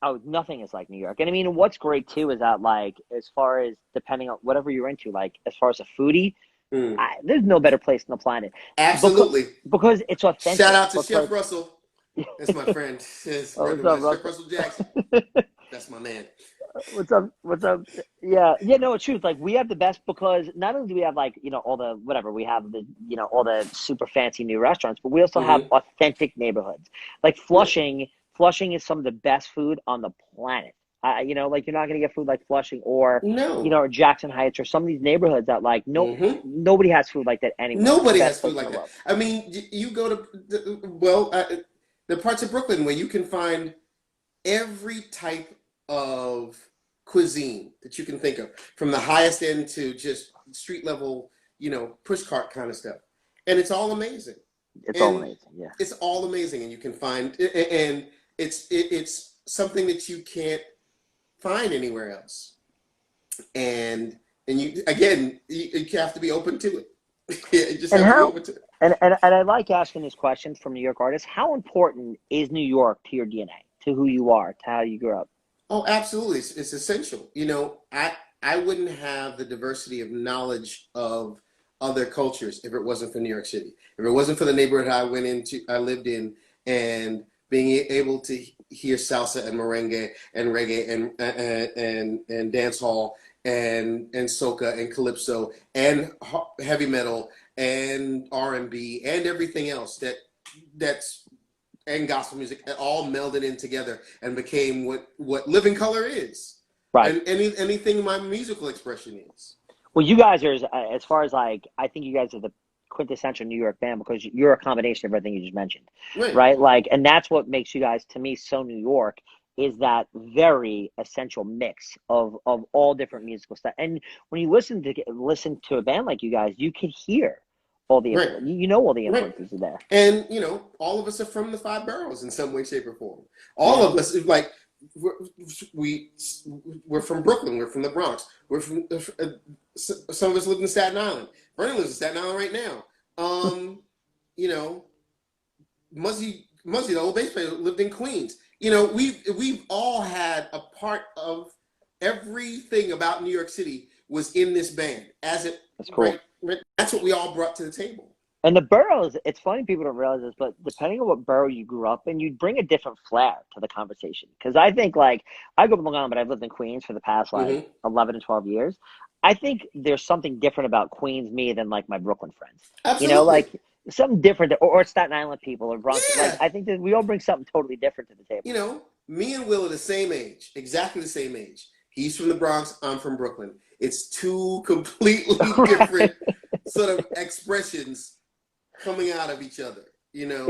oh, nothing is like New York. And I mean, what's great too is that, like, as far as depending on whatever you're into, like as far as a foodie, Mm. there's no better place on the planet because Absolutely. it's Shout authentic. out to Because Chef Russell. That's my friend. oh, what's up, Recognize Chef Russell? Russell Jackson. That's my man. What's up? What's up? Yeah, yeah. No, it's true. Like, we have the best, because not only do we have, like, you know, all the whatever, we have the, you know, all the super fancy new restaurants, but we also have Mm-hmm. authentic neighborhoods. Like Yeah. Flushing is some of the best food on the planet. You know, like, you're not gonna get food like Flushing, or, you No. know, or Jackson Heights, or some of these neighborhoods that, like, Mm-hmm. nobody has food like that anywhere. It's the Nobody best has food place in like the that. world. I mean, you go to the parts of Brooklyn where you can find every type of cuisine that you can think of, from the highest end to just street level, push cart kind of stuff, and it's all amazing. It's all And amazing. Yeah. it's all amazing, and you can find, and it's something that you can't find anywhere else. And you, again, you have to be open to it. You just And have to be how open to it. and I like asking these questions from New York artists. How important is New York to your DNA, to who you are, to how you grew up? Oh, absolutely. It's essential. I wouldn't have the diversity of knowledge of other cultures if it wasn't for New York City. If it wasn't for the neighborhood I lived in, and being able to hear salsa and merengue and reggae and dance hall and soca and calypso and heavy metal and R&B and everything else that's and gospel music, all melded in together and became what Living Color is, Right. and anything my musical expression is. Well, you guys are, as far as, like, I think you guys are the quintessential New York band, because you're a combination of everything you just mentioned, Right. right? Like, and that's what makes you guys, to me, so New York, is that very essential mix of all different musical stuff. And when you listen to a band like you guys, you can hear all the Right. you know all the Right. influences are there. And, all of us are from the 5 boroughs in some way, shape, or form. All of us, like, we're from Brooklyn. We're from the Bronx. We're from, some of us live in Staten Island. Vernon lives in Staten Island right now. Muzzy, the old bass player, lived in Queens. We've all had a part of everything about New York City was in this band. That's cool. Right, that's what we all brought to the table. And the boroughs, it's funny people don't realize this, but depending on what borough you grew up in, you'd bring a different flair to the conversation. Because I think, like, I grew up in Long Island, but I've lived in Queens for the past, 11 to 12 years. I think there's something different about Queens me than, like, my Brooklyn friends. Absolutely. Like, something different, or Staten Island people, or Bronx. Yeah. Like, I think that we all bring something totally different to the table. Me and Will are the same age, exactly the same age. He's from the Bronx, I'm from Brooklyn. It's two completely different sort of expressions coming out of each other, Yeah,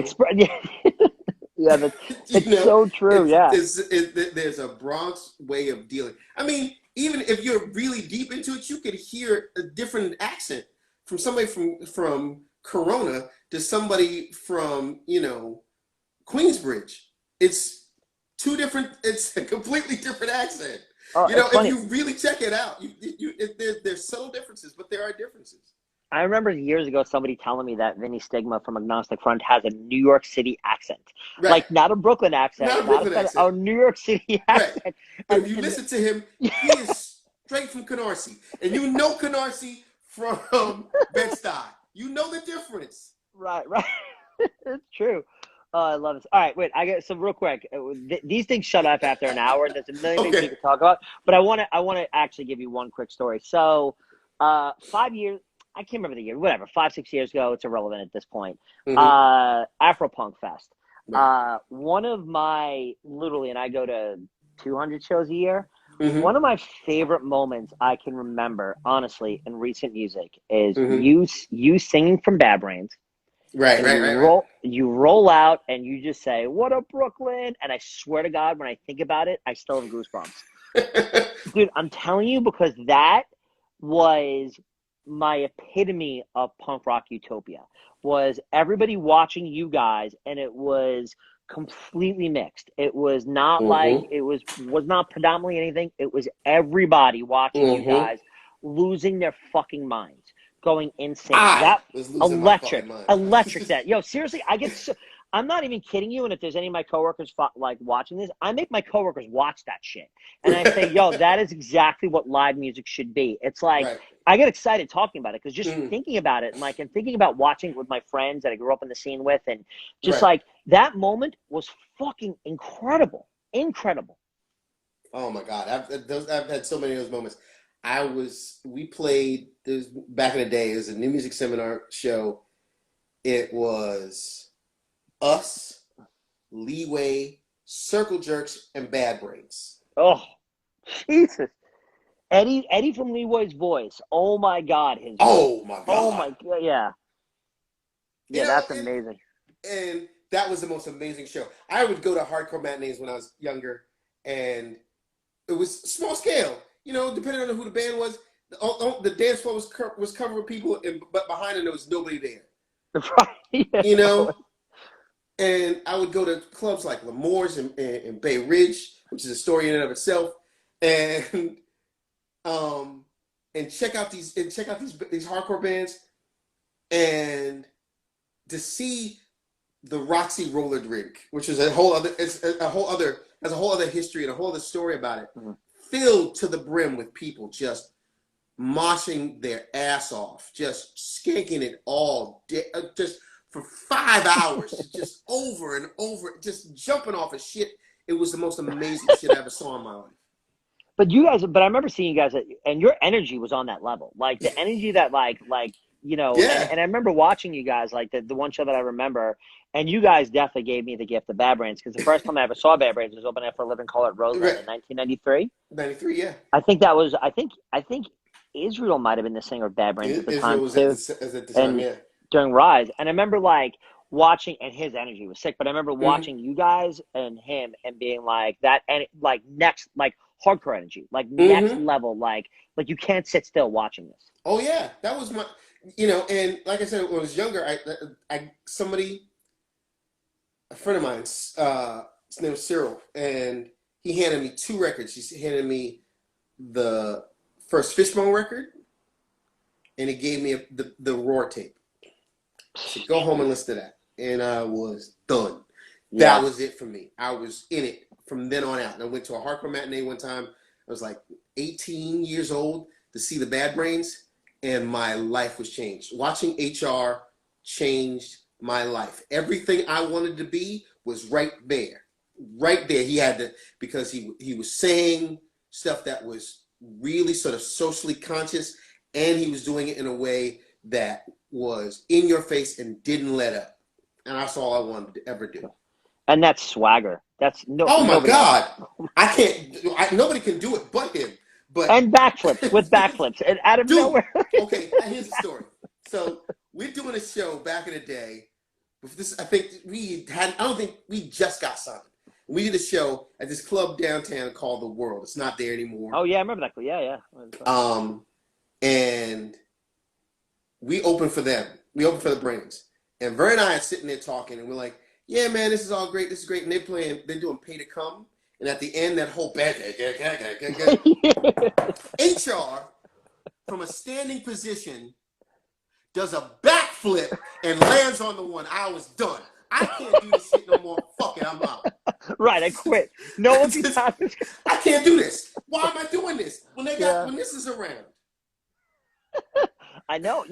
it's so true. There's a Bronx way of dealing. I mean, even if you're really deep into it, you could hear a different accent from somebody from Corona to somebody from Queensbridge. It's a completely different accent. If you really check it out, there's subtle differences, but there are differences. I remember years ago somebody telling me that Vinny Stigma from Agnostic Front has a New York City accent. Right. Like, not a Brooklyn accent. A New York City accent. Right. If you listen to him, he is straight from Canarsie. And you know Canarsie from Bed-Stuy. You know the difference. Right. It's true. Oh, I love this. All right, wait. I got some real quick. These things shut up after an hour. There's a million things we can talk about, but I want to actually give you one quick story. So, 5 years. I can't remember the year. Whatever. 5-6 years ago. It's irrelevant at this point. Afropunk Fest. Right. One of my and I go to 200 shows a year. One of my favorite moments I can remember, honestly, in recent music is you singing from Bad Brains. Right. You roll out and you just say, "What up, Brooklyn?" And I swear to God, when I think about it, I still have goosebumps. Dude, I'm telling you, because that was my epitome of punk rock utopia. Was everybody watching you guys, and it was completely mixed. It was not like it was not predominantly anything. It was everybody watching you guys losing their fucking minds, going insane. That was electric. That seriously, I'm not even kidding you. And if there's any of my coworkers like watching this, I make my coworkers watch that shit, and I say, that is exactly what live music should be. It's like I get excited talking about it because just thinking about it, and thinking about watching it with my friends that I grew up in the scene with, and just like that moment was fucking incredible. Oh my God, I've had so many of those moments. We played back in the day. It was a new music seminar show. It was us, Leeway, Circle Jerks, and Bad Brains. Oh, Jesus. Eddie from Leeway's voice. Oh my God. Oh my God. Oh my God. Yeah. Yeah, that's amazing. And that was the most amazing show. I would go to hardcore matinees when I was younger, and it was small scale. Depending on who the band was, the dance floor was covered with people, but behind it there was nobody there. Right. And I would go to clubs like L'Amour's in Bay Ridge, which is a story in and of itself, and check out these hardcore bands, and to see the Roxy roller drink, which is a whole other history and a whole other story about it, filled to the brim with people just moshing their ass off, just skanking it all day, just for 5 hours, just over and over, just jumping off of shit. It was the most amazing shit I ever saw in my life. But I remember seeing you guys, and your energy was on that level, like the energy that and I remember watching you guys, like the one show that I remember, and you guys definitely gave me the gift of Bad Brains, because the first time I ever saw Bad Brains was opening up for a living call at Roseland in 1993. 93, yeah. I think Israel might have been the singer of Bad Brains at the time too. At the time, yeah. During Rise. And I remember watching, and his energy was sick. But I remember watching you guys and him and being like that, and like next, like hardcore energy, like next level, like you can't sit still watching this. Oh yeah, that was my, and like I said, when I was younger, a friend of mine, his name was Cyril, and he handed me 2 records. He handed me the first Fishbone record, and he gave me the Roar tape. So go home and listen to that. And I was done. Yeah. That was it for me. I was in it from then on out. And I went to a hardcore matinee one time. I was like 18 years old to see the Bad Brains, and my life was changed. Watching HR changed my life. Everything I wanted to be was right there. Right there. He had to, because he was saying stuff that was really sort of socially conscious, and he was doing it in a way that was in your face and didn't let up. And that's all I wanted to ever do. And that's swagger. That's no. Oh my God! I can't. Nobody can do it but him. And backflips with backflips and out of nowhere. Okay, here's the story. So we're doing a show back in the day. I don't think we just got signed. We did a show at this club downtown called The World. It's not there anymore. Oh yeah, I remember that. Yeah. And we opened for them. We opened for the Brains. And Vern and I are sitting there talking, and we're like, yeah, man, this is all great. This is great. And they're doing Pay to Come. And at the end, that whole bad HR, from a standing position, does a backflip and lands on the one. I was done. I can't do this shit no more. Fuck it, I'm out. Right, I quit. No one can stop this. I can't do this. Why am I doing this when this is around? I know,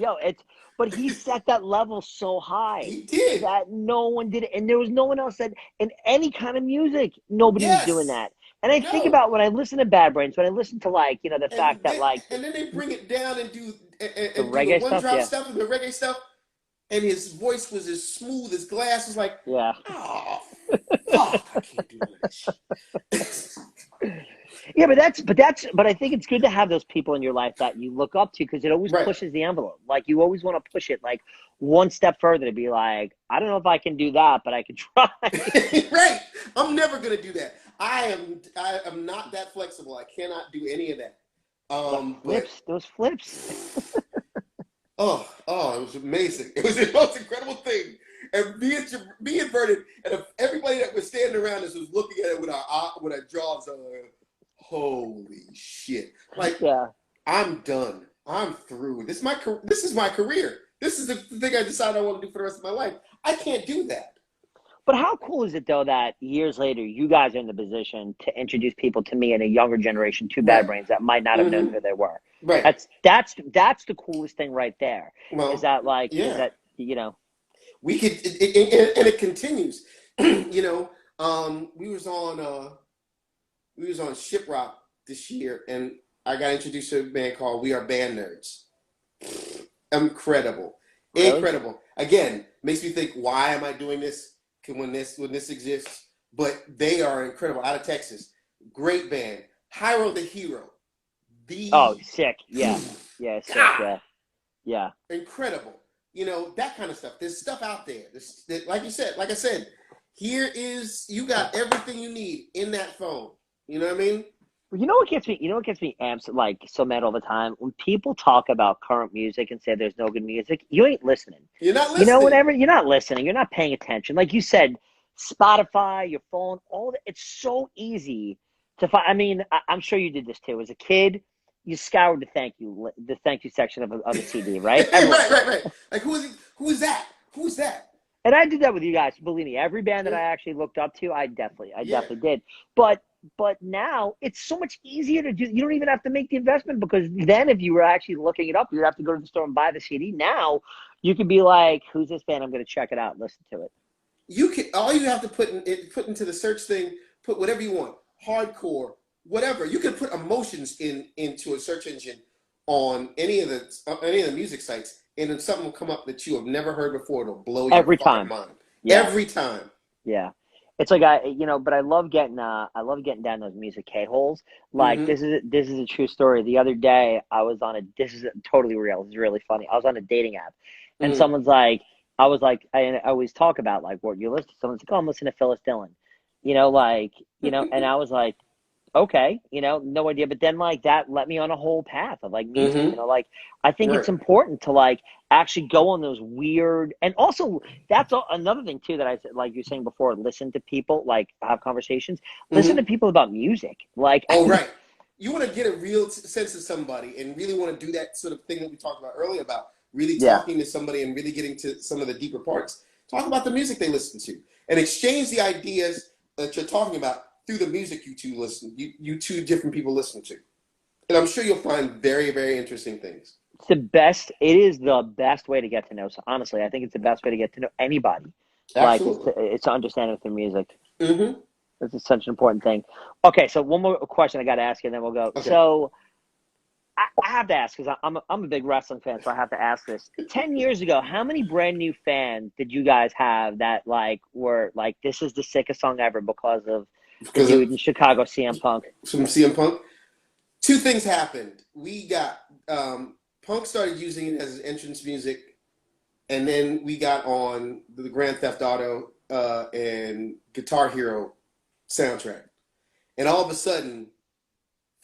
but he set that level so high. He did. That no one did it. And there was no one else that, in any kind of music, nobody was doing that. And I think about when I listen to Bad Brains, when I listen to the fact that and then they bring it down and do the reggae one stuff, drop stuff and the reggae stuff, and his voice was as smooth as glass. It was like, oh, fuck, I can't do this. Yeah, but I think it's good to have those people in your life that you look up to, because it always pushes the envelope. Like, you always want to push it like one step further to be like, I don't know if I can do that, but I can try. Right. I'm never going to do that. I am not that flexible. I cannot do any of that. Those flips. Oh, it was amazing. It was the most incredible thing. And me and Vernon, and everybody that was standing around us was looking at it with our jaws on. Holy shit! Like, I'm done. I'm through. This is my career. This is the thing I decided I want to do for the rest of my life. I can't do that. But how cool is it, though, that years later you guys are in the position to introduce people to me and a younger generation to Bad Brains that might not have known who they were? Right. That's the coolest thing right there. Well, is that we could, and it continues. We was on Shiprock this year, and I got introduced to a band called We Are Band Nerds. Incredible. Really? Incredible. Again, makes me think, why am I doing this when this exists? But they are incredible. Out of Texas. Great band. Hyro the Hero. Sick. Yeah. Sick. Yeah. Incredible. That kind of stuff. There's stuff out there. Like I said, you got everything you need in that phone. You know what I mean? You know what gets me amped, like, so mad all the time? When people talk about current music and say there's no good music, you ain't listening. You're not listening. You're not listening. You're not paying attention. Like you said, Spotify, your phone, it's so easy to find. I mean, I'm sure you did this too. As a kid, you scoured the thank you section of a CD, right? Right. Like, who is that? Who's that? And I did that with you guys. Believe me, every band that I actually looked up to, I definitely did. But now it's so much easier to do. You don't even have to make the investment, because then if you were actually looking it up, you'd have to go to the store and buy the CD. Now you can be like, who's this band? I'm going to check it out and listen to it. All you have to put into the search thing, put whatever you want, hardcore, whatever. You can put emotions into a search engine on any of the music sites, and then something will come up that you have never heard before. It'll blow your fucking mind. Yeah. Every time. Yeah. It's like but I love getting down those music K-holes. Like, this is a true story. The other day I was on this is totally real. This is really funny. I was on a dating app, and someone's like, I was like, I always talk about like what you listen to. Someone's like, oh, I'm listening to Phyllis Dillon, and I was like, okay, no idea. But then like that led me on a whole path of like music, Mm-hmm. like I think Right. it's important to like actually go on those weird, and also that's another thing too that I said, like you're saying before, listen to people, like have conversations, listen to Mm-hmm. people about music. Like, Oh, right. You want to get a real sense of somebody and really want to do that sort of thing that we talked about earlier about really yeah, talking to somebody and really getting to some of the deeper parts. Talk about the music they listen to and exchange the ideas that you're talking about through the music you two different people listen to. And I'm sure you'll find very, very interesting things. it is the best way to get to know. So honestly, I think it's the best way to get to know anybody. Like Absolutely. it's to understand with their music. Mm-hmm. This is such an important thing. Okay, so one more question I got to ask you, and then we'll go. Okay. So I have to ask because I'm a big wrestling fan, so I have to ask this. 10 years ago, how many brand new fans did you guys have that like were like, this is the sickest song ever because of the Because dude of in Chicago, CM Punk? some CM Punk, two things happened. We got Punk started using it as his entrance music, and then we got on the Grand Theft Auto and Guitar Hero soundtrack, and all of a sudden,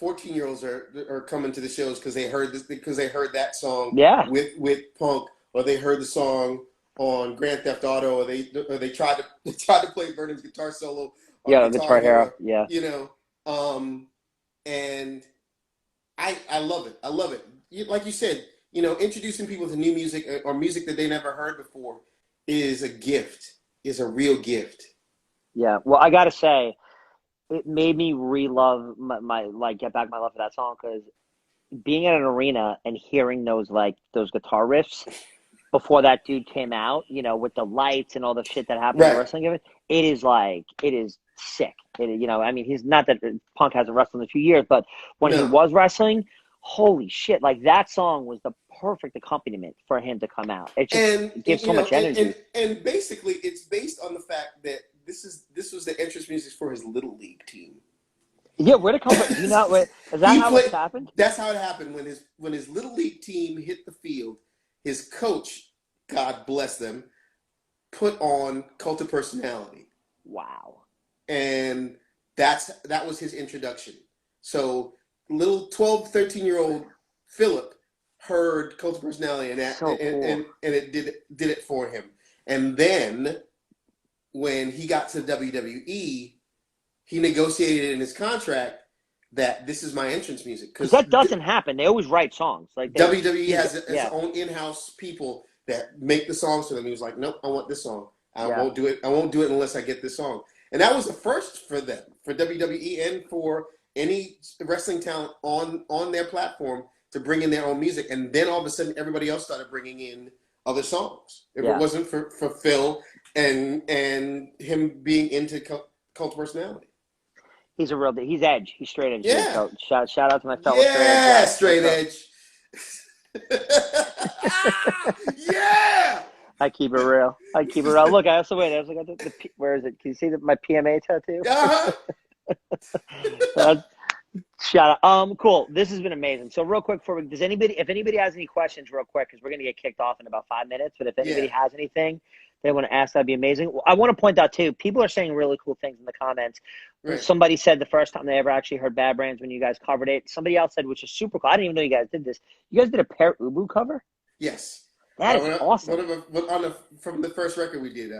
14-year-olds are coming to the shows because they heard that song Yeah, with Punk, or they heard the song on Grand Theft Auto, or they tried to play Vernon's guitar solo on yeah, Guitar Guitar Hero. Hero, Yeah, you know, and I love it. I love it. Like you said, introducing people to new music or music that they never heard before is a gift. Is a real gift. yeah. Well, I gotta say, it made me re-love my like get back my love for that song because being at an arena and hearing those guitar riffs before that dude came out, with the lights and all the shit that happened in the Right. wrestling event, it is sick. I mean, he's not that Punk hasn't wrestled in a few years, but when he No. was wrestling, holy shit! Like that song was the perfect accompaniment for him to come out. It just And gives so much and energy. basically it's based on the fact that this was the entrance music for his little league team. Yeah, where'd it come from? Do you know? Is that He how it's played. happened? That's how it happened when his little league team hit the field. His coach, God bless them, put on Cult of Personality, Wow. and that was his introduction. So little 12, 13-year-old Philip heard Cult of Personality, and So cool. it did it for him. And then when he got to WWE, he negotiated in his contract that this is my entrance music Because because that doesn't happen. They always write songs. Like WWE has its yeah, own in-house people that make the songs for them. He was like, nope, I want this song. I yeah. won't do it. I won't do it unless I get this song. And that was the first for them, for WWE and for any wrestling talent on their platform to bring in their own music. And then all of a sudden, everybody else started bringing in other songs. If it Yeah. wasn't for Phil and him being into cult personality. He's a real. He's edge. He's straight edge, dude. Yeah. So shout out to my fellow straight edge Yeah, guys. straight edge. Yeah. I keep it real. I keep it real. Look, I also got where is it? Can you see my PMA tattoo? Uh-huh. Shout out. Cool. This has been amazing. So real quick, if anybody has any questions, real quick, because we're gonna get kicked off in about 5 minutes. But if anybody Yeah. has anything they want to ask, that'd be amazing. I want to point out too, people are saying really cool things in the comments. Right. Somebody said the first time they ever actually heard Bad Brands when you guys covered it. Somebody else said, which is super cool. I didn't even know you guys did this. You guys did a Per Ubu cover? Yes. That is awesome. From the first record we did,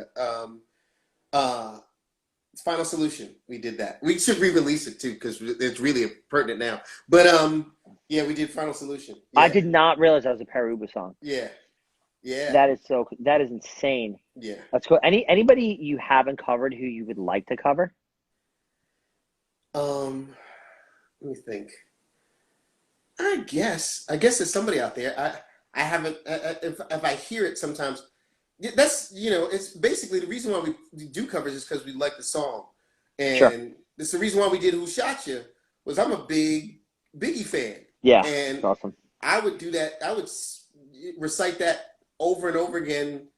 Final Solution, we did that. We should re-release it too because it's really pertinent now. But yeah, we did Final Solution. Yeah. I did not realize that was a Per Ubu song. Yeah. Yeah. That is insane. Yeah. That's cool. Anybody you haven't covered who you would like to cover? Let me think. I guess there's somebody out there. I haven't. If I hear it sometimes, that's it's basically the reason why we do covers is because we like the song, and Sure. it's the reason why we did Who Shot You was I'm a big Biggie fan. Yeah, and it's awesome. I would do that. I would recite that over and over again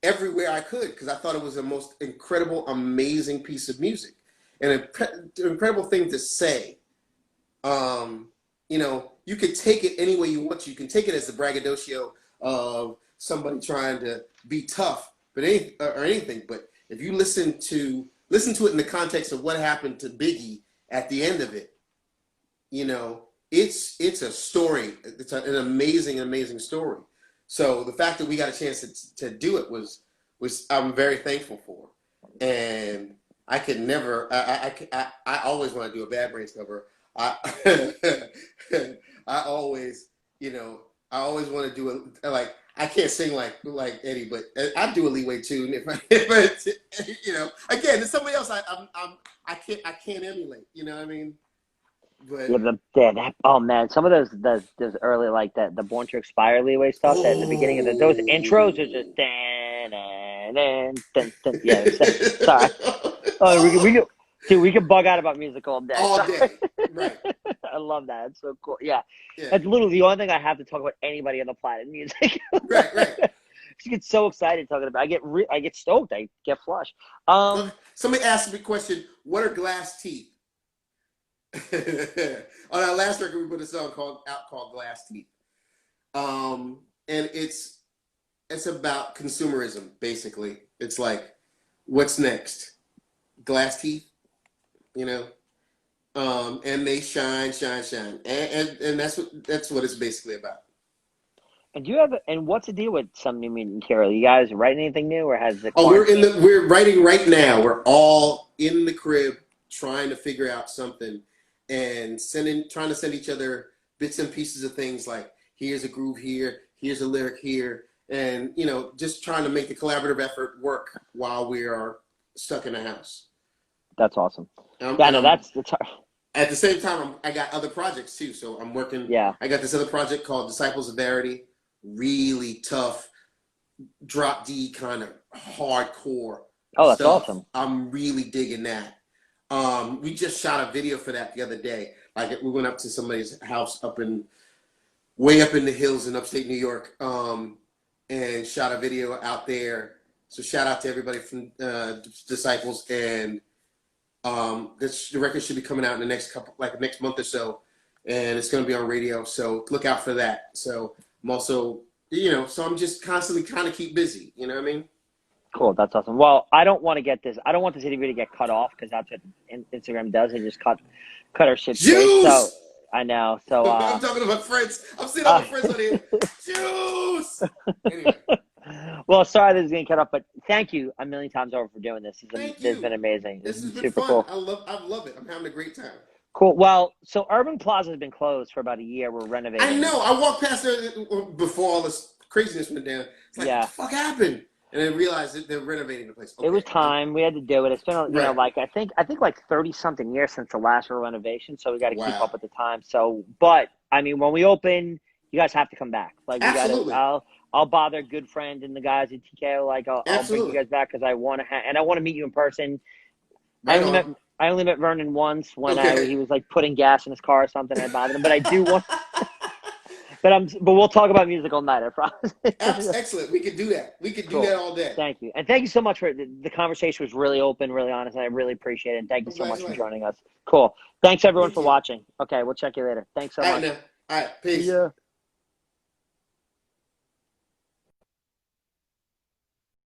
everywhere I could because I thought it was the most incredible, amazing piece of music and an incredible thing to say. You could take it any way you want to. You can take it as the braggadocio of somebody trying to be tough, but anything. But if you listen to it in the context of what happened to Biggie at the end of it, you know, it's a story. It's an amazing story. So the fact that we got a chance to do it was I'm very thankful for. And I could never. I always want to do a Bad Brains cover. I I always, you know, I always want to do a, like, I can't sing like Eddie, but I do a Leeway tune if you know, again, there's somebody else I can't emulate. You know what I mean? But oh man, some of those early, like the Born to Expire Leeway stuff, that in the beginning of those intros are just yeah. Sorry. Oh, we could bug out about music all day. All day, right? I love that. It's so cool. Yeah. That's literally the only thing I have to talk about anybody on the planet, music. Right. I just get so excited talking about. I get stoked. I get flushed. Somebody asked me a question. What are glass teeth? On our last record, we put a song called Glass Teeth. And it's about consumerism, basically. It's like, what's next? Glass teeth, you know? And they shine. And that's what it's basically about. And and what's the deal with some new material? You guys writing anything new, or has the we're writing right now. We're all in the crib trying to figure out something. And trying to send each other bits and pieces of things, like, here's a groove here, here's a lyric here, and, you know, just trying to make the collaborative effort work while we are stuck in the house. That's awesome. That's at the same time, I got other projects too, so I'm working. Yeah. I got this other project called Disciples of Verity, really tough, drop D kind of hardcore. Oh, that's stuff. awesome. I'm really digging that. We just shot a video for that the other day. Like, we went up to somebody's house way up in the hills in upstate New York, and shot a video out there. So shout out to everybody from Disciples, and the record should be coming out in the next month or so, and it's going to be on radio. So look out for that. So I'm also, you know, so I'm just constantly kind of keep busy. You know what I mean? Cool, that's awesome. Well, I don't want this interview to get cut off, because that's what Instagram does. They just cut our shit straight. So I know. So I'm talking about friends. I'm seeing all my friends on here. Juice. Anyway. Well, sorry this is getting cut off, but thank you a million times over for doing this. It's been amazing. This has been super fun. Cool. I love it. I'm having a great time. Cool. Well, so Urban Plaza has been closed for about a year. We're renovating. I know. I walked past there before all this craziness went down. It's like, what the fuck happened? And then realized that they're renovating the place. Okay. It was time. We had to do it. It's been, you know, like I think like 30-something years since the last renovation, so we got to keep up with the time. So, but I mean, when we open, you guys have to come back. Like, absolutely. I'll bother a good friend and the guys at TKO. Like, I'll bring you guys back, because I want to meet you in person. Right I only met Vernon once when he was like putting gas in his car or something. I bothered him, but I do want. But we'll talk about music all night, I promise. Excellent. We could do that. We could do that all day. Thank you. And thank you so much for the conversation. Was really open, really honest, and I really appreciate it. And thank you so much for joining us. Cool. Thanks everyone for watching. Okay, we'll check you later. Thanks so much. All right, peace. Yeah.